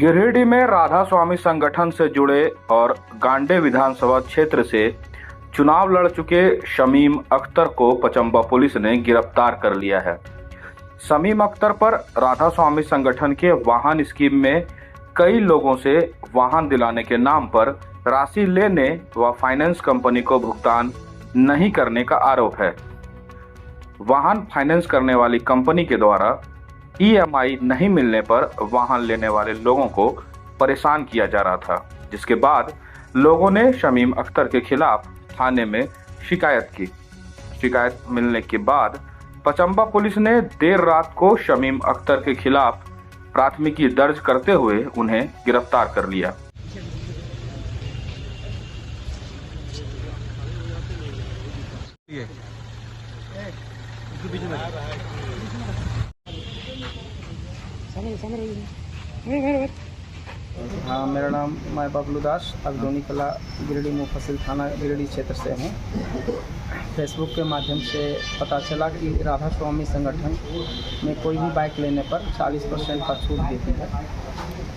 गिरिडीह में राधा स्वामी संगठन से जुड़े और गांडे विधानसभा क्षेत्र से चुनाव लड़ चुके शमीम अख्तर को पचंबा पुलिस ने गिरफ्तार कर लिया है। शमीम अख्तर पर राधा स्वामी संगठन के वाहन स्कीम में कई लोगों से वाहन दिलाने के नाम पर राशि लेने व फाइनेंस कंपनी को भुगतान नहीं करने का आरोप है। वाहन फाइनेंस करने वाली कंपनी के द्वारा EMI नहीं मिलने पर वाहन लेने वाले लोगों को परेशान किया जा रहा था, जिसके बाद लोगों ने शमीम अख्तर के खिलाफ थाने में शिकायत की। शिकायत मिलने के बाद पचंबा पुलिस ने देर रात को शमीम अख्तर के खिलाफ प्राथमिकी दर्ज करते हुए उन्हें गिरफ्तार कर लिया। हाँ, मेरा नाम मैं बबलू दास अगदोनी कला गिरिडीह मुफस्सिल थाना गिरिडीह क्षेत्र से हूँ। फेसबुक के माध्यम से पता चला कि राधा स्वामी संगठन में कोई भी बाइक लेने पर 40% का छूट देती है।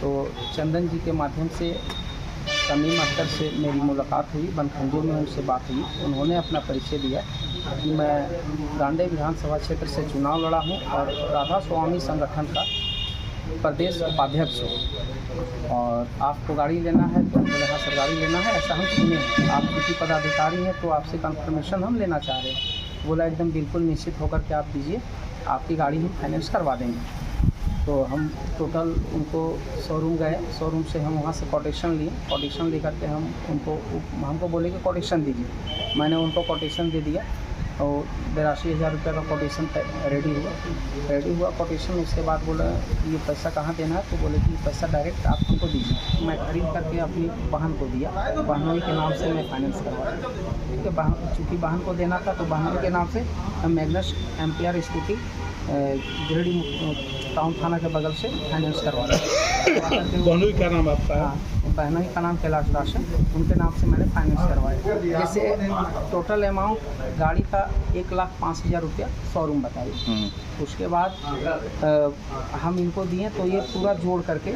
तो चंदन जी के माध्यम से शमीम अख्तर से मेरी मुलाकात हुई, बनखंडे में उनसे बात हुई। उन्होंने अपना परिचय दिया कि मैं गांडे विधानसभा क्षेत्र से चुनाव लड़ा हूँ और राधा स्वामी संगठन का प्रदेश उपाध्यक्ष हो और आपको गाड़ी लेना है। तो बोले हाँ सर, गाड़ी लेना है, ऐसा हम सुने हैं। आप किसी पदाधिकारी हैं तो आपसे कंफर्मेशन हम लेना चाह रहे हैं। बोला एकदम बिल्कुल निश्चित होकर के आप दीजिए, आपकी गाड़ी हम फाइनेंस करवा देंगे। तो हम टोटल उनको शोरूम गए, शोरूम से हम वहाँ से कोटेशन लिए। कोटेशन ले करके हमको बोले कि कोटेशन दीजिए। मैंने उनको कोटेशन दे दिया और 82,000 रुपये का कोटेशन रेडी हुआ कोटेशन। उसके बाद बोला ये पैसा कहाँ देना है, तो बोले कि पैसा डायरेक्ट आप हमको दीजिए। मैं खरीद करके अपनी बहन को दिया, बहनोई के नाम से मैं फाइनेंस करवाया। ठीक है, चूँकि बहन को देना था तो बहनोई के नाम से Magnus ampere scooty Giridih town थाना के बगल से फाइनेंस करवाया। बहनोई का नाम आपका? हाँ, बहनोई का नाम कैलाश दास है, उनके नाम से मैंने फाइनेंस करवाया। जैसे टोटल अमाउंट गाड़ी का 1,05,000 रुपया शोरूम बताई। उसके बाद हम इनको दिए तो ये पूरा जोड़ करके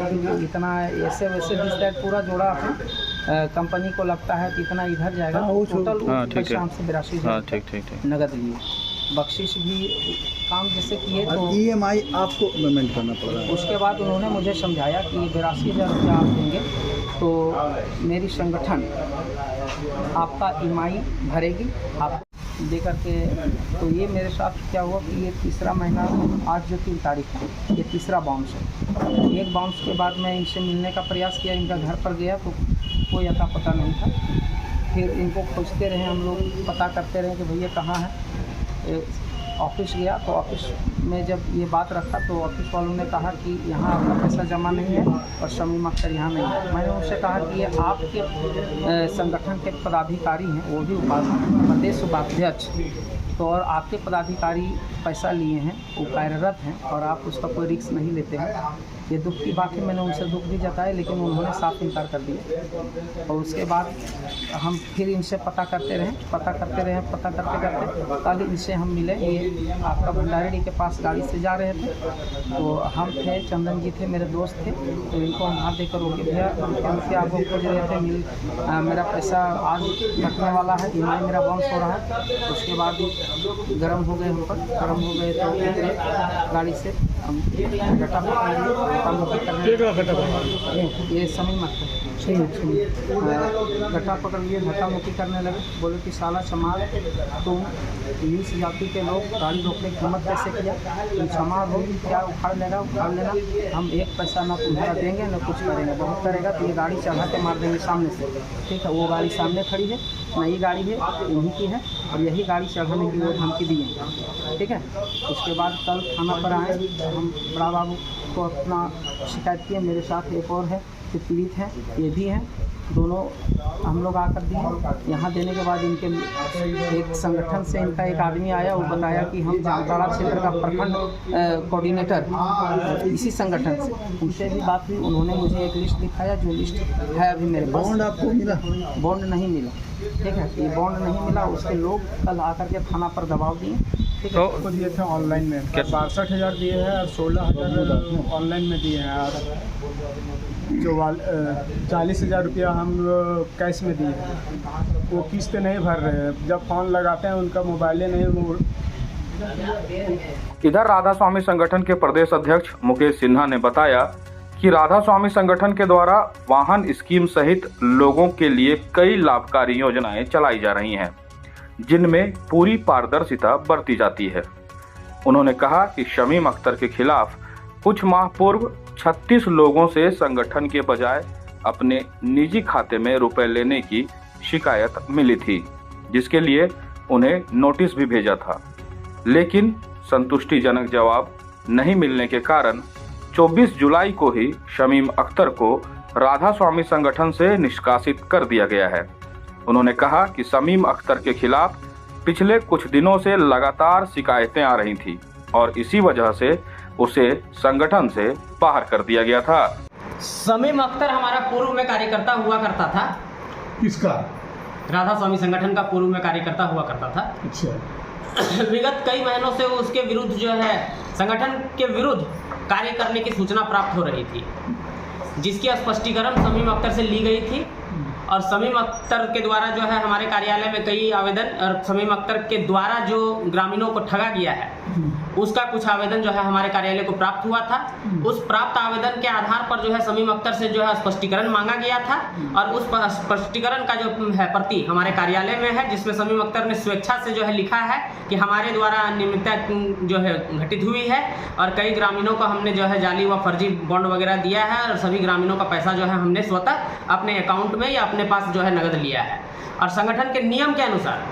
इतना ऐसे वैसे पूरा जोड़ा अपना कंपनी को लगता है कि इतना इधर जाएगा। टोटल पैसा हमसे 82,000 नगद लिए। बख्शिश भी काम जैसे किए तो EMI आपको पेमेंट करना पड़ा। उसके बाद उन्होंने मुझे समझाया कि 82,000 रुपया आप देंगे तो मेरी संगठन आपका EMI भरेगी, आप दे करके। तो ये मेरे साथ क्या हुआ कि ये तीसरा महीना, आज जो 3 तारीख है, ये तीसरा बाउंस है। एक बाउंस के बाद मैं इनसे मिलने का प्रयास किया, इनका घर पर गया तो कोई अता पता नहीं था। फिर इनको खोजते रहे हम लोग, पता करते रहे कि भैया कहाँ है। ऑफिस गया तो ऑफिस में जब ये बात रखा तो ऑफिस वालों ने कहा कि यहाँ आपका पैसा जमा नहीं है और शमीम अख्तर यहाँ नहीं है। मैंने उनसे कहा कि ये आपके संगठन के पदाधिकारी हैं, वो भी प्रदेश उपाध्यक्ष, तो और आपके पदाधिकारी पैसा लिए हैं, वो कार्यरत हैं और आप उसका कोई रिस्क नहीं लेते हैं। ये दुख की बात है, मैंने उनसे दुख भी जताया लेकिन उन्होंने साफ इनकार कर दिया। और उसके बाद हम फिर इनसे पता करते करते कल इनसे हम मिले। ये आपका भंडारी के पास गाड़ी से जा रहे थे, तो हम थे, चंदन जी थे, मेरे दोस्त थे। तो इनको हम हाथ देकर रोके, भैया आपको खोज रहे थे, मेरा पैसा आज रखने वाला है, EMI मेरा बाउंस हो रहा है। उसके बाद गर्म हो गए, हम पर गर्म हो गए तो गाड़ी से हम घटा ये शमीम अख्तर घटा पकड़ लिए, धक्का मुक्की करने लगे। बोले कि साला समाज, तुम नीच जाति के लोग गाड़ी रोकने की हिम्मत कैसे किया? तुम समाज हो, क्या उखाड़ लेना, हम एक पैसा ना तुम्हारा देंगे ना कुछ करेंगे। बहुत करेगा तो ये गाड़ी चढ़ा के मार देंगे सामने से। ठीक है, वो गाड़ी सामने खड़ी है, नई गाड़ी है, इन्हीं की है और यही गाड़ी चढ़ाने की वो धमकी दी है। ठीक है, उसके बाद कल थाना पर आए, हम बड़ा बाबू को अपना शिकायत किए। मेरे साथ एक और है जो पीड़ित हैं, ये भी हैं, दोनों हम लोग आकर दिए। यहाँ देने के बाद इनके एक संगठन से इनका एक आदमी आया, वो बताया कि हम जामताड़ा क्षेत्र का प्रखंड कोऑर्डिनेटर इसी संगठन से, उनसे भी बात हुई। उन्होंने मुझे एक लिस्ट दिखाया, जो लिस्ट है अभी मेरे पास। बॉन्ड आपको मिला? बॉन्ड नहीं मिला। ठीक है, ये बॉन्ड नहीं मिला। उसके लोग कल आकर के थाना पर दबाव दिए तो को दिए थे ऑनलाइन में 62,000 दिए हैं और 16,000 ऑनलाइन में दिए हैं और जो 40,000 रुपया हम कैश में दिए हैं। वो किस्त नहीं भर रहे हैं, जब फ़ोन लगाते हैं उनका मोबाइल नहीं। इधर राधा स्वामी संगठन के प्रदेश अध्यक्ष मुकेश सिन्हा ने बताया कि राधा स्वामी संगठन के द्वारा वाहन स्कीम सहित लोगों के लिए कई लाभकारी योजनाएं चलाई जा रही हैं, जिनमें पूरी पारदर्शिता बरती जाती है। उन्होंने कहा कि शमीम अख्तर के खिलाफ कुछ माह पूर्व 36 लोगों से संगठन के बजाय अपने निजी खाते में रुपए लेने की शिकायत मिली थी, जिसके लिए उन्हें नोटिस भी भेजा था, लेकिन संतुष्टिजनक जवाब नहीं मिलने के कारण 24 जुलाई को ही शमीम अख्तर को राधा स्वामी संगठन से निष्कासित कर दिया गया है। उन्होंने कहा कि शमीम अख्तर के खिलाफ पिछले कुछ दिनों से लगातार शिकायतें आ रही थी और इसी वजह से उसे संगठन से बाहर कर दिया गया था। शमीम अख्तर हमारा पूर्व में कार्यकर्ता हुआ करता था। किसका? राधा स्वामी संगठन का पूर्व में कार्यकर्ता हुआ करता था। अच्छा। विगत कई महीनों से उसके विरुद्ध जो है संगठन के विरुद्ध कार्य करने की सूचना प्राप्त हो रही थी, जिसकी स्पष्टीकरण शमीम अख्तर से ली गई थी और शमीम अख्तर के द्वारा जो है हमारे कार्यालय में कई आवेदन और शमीम अख्तर के द्वारा जो ग्रामीणों को ठगा गया है उसका कुछ आवेदन जो है हमारे कार्यालय को प्राप्त हुआ था। उस प्राप्त आवेदन के आधार पर जो है शमीम अख्तर से जो है स्पष्टीकरण मांगा गया था और उस स्पष्टीकरण का जो है प्रति हमारे कार्यालय में है, जिसमें शमीम अख्तर ने स्वेच्छा से जो है लिखा है कि हमारे द्वारा अनियमितता जो है घटित हुई है और कई ग्रामीणों को हमने जो है जाली व फर्जी बॉन्ड वगैरह दिया है और सभी ग्रामीणों का पैसा जो है हमने स्वतः अपने अकाउंट में या अपने पास जो है नगद लिया है। और संगठन के नियम के अनुसार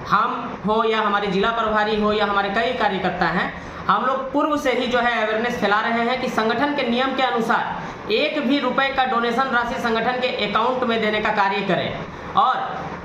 हम हो या हमारे जिला प्रभारी हो या हमारे कई कार्यकर्ता हैं, हम लोग पूर्व से ही जो है अवेयरनेस फैला रहे हैं कि संगठन के नियम के अनुसार एक भी रुपए का डोनेशन राशि संगठन के अकाउंट में देने का कार्य करें और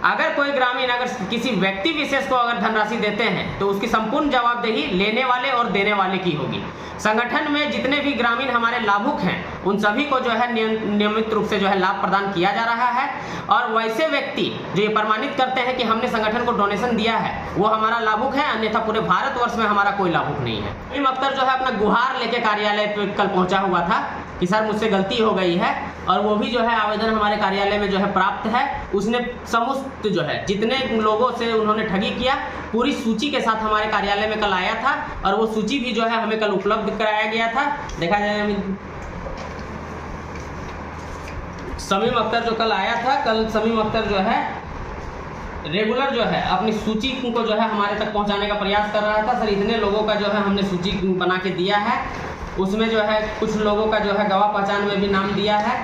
अगर कोई ग्रामीण अगर किसी व्यक्ति विशेष को अगर धनराशि देते हैं तो उसकी संपूर्ण जवाबदेही लेने वाले और देने वाले की होगी। संगठन में जितने भी ग्रामीण हमारे लाभुक हैं उन सभी को जो है नियमित रूप से जो है लाभ प्रदान किया जा रहा है और वैसे व्यक्ति जो ये प्रमाणित करते हैं कि हमने संगठन को डोनेशन दिया है वो हमारा लाभुक है, अन्यथा पूरे भारतवर्ष में हमारा कोई लाभुक नहीं है। शमीम अख्तर जो है अपना गुहार लेके कार्यालय पे कल पहुंचा हुआ था कि सर मुझसे गलती हो गई है और वो भी जो है आवेदन हमारे कार्यालय में जो है प्राप्त है। उसने समस्त जो है जितने लोगों से उन्होंने ठगी किया पूरी सूची के साथ हमारे कार्यालय में कल आया था और वो सूची भी जो है हमें कल उपलब्ध कराया गया था। देखा जाए शमीम अख्तर जो कल आया था, कल शमीम अख्तर जो है रेगुलर जो है अपनी सूची को जो है हमारे तक पहुंचाने का प्रयास कर रहा था। सर इतने लोगों का जो है हमने सूची बना के दिया है, उसमें जो है कुछ लोगों का जो है गवाह पहचान में भी नाम दिया है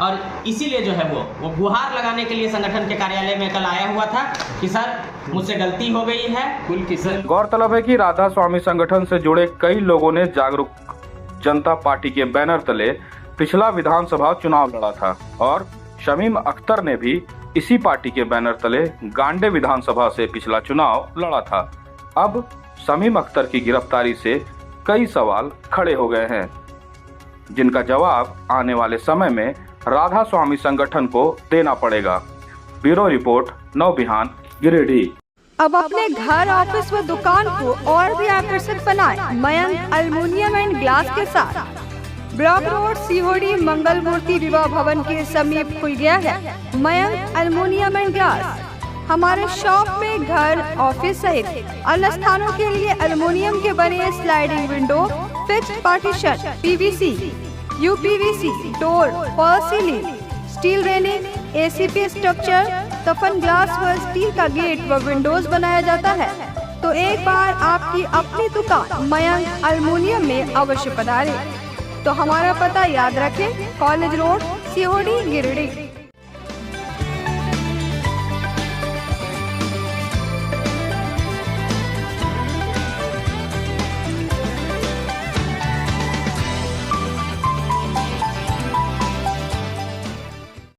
और इसीलिए जो है वो गुहार लगाने के लिए संगठन के कार्यालय में कल आया हुआ था कि सर मुझसे गलती हो गई है। कुल की सर गौरतलब है कि राधा स्वामी संगठन से जुड़े कई लोगों ने जागरूक जनता पार्टी के बैनर तले पिछला विधानसभा चुनाव लड़ा था और शमीम अख्तर ने भी इसी पार्टी के बैनर तले गांडे विधानसभा से पिछला चुनाव लड़ा था। अब शमीम अख्तर की गिरफ्तारी से कई सवाल खड़े हो गए हैं, जिनका जवाब आने वाले समय में राधा स्वामी संगठन को देना पड़ेगा। ब्यूरो रिपोर्ट, नव बिहान, गिरिडीह। अब अपने घर, ऑफिस व दुकान को और भी आकर्षक बनाएं मयंक एल्युमिनियम एंड ग्लास के साथ। ब्लॉक रोड, सीहोड़ी, मंगल मूर्ति विवाह भवन के समीप खुल गया है मयंक एल्युमिनियम एंड ग्लास। हमारे शॉप में घर, ऑफिस सहित अन्य स्थानों के लिए एल्युमिनियम के बने sliding window, fixed partition, PVC, UPVC, door, fall ceiling, steel railing, ACP structure, तफन ग्लास व स्टील का गेट व विंडोज बनाया जाता है। तो एक बार आपकी अपनी दुकान मयंक एल्युमिनियम में अवश्य पधारें। तो हमारा पता याद रखें, कॉलेज रोड, सीहोड़ी, गिरिडीह।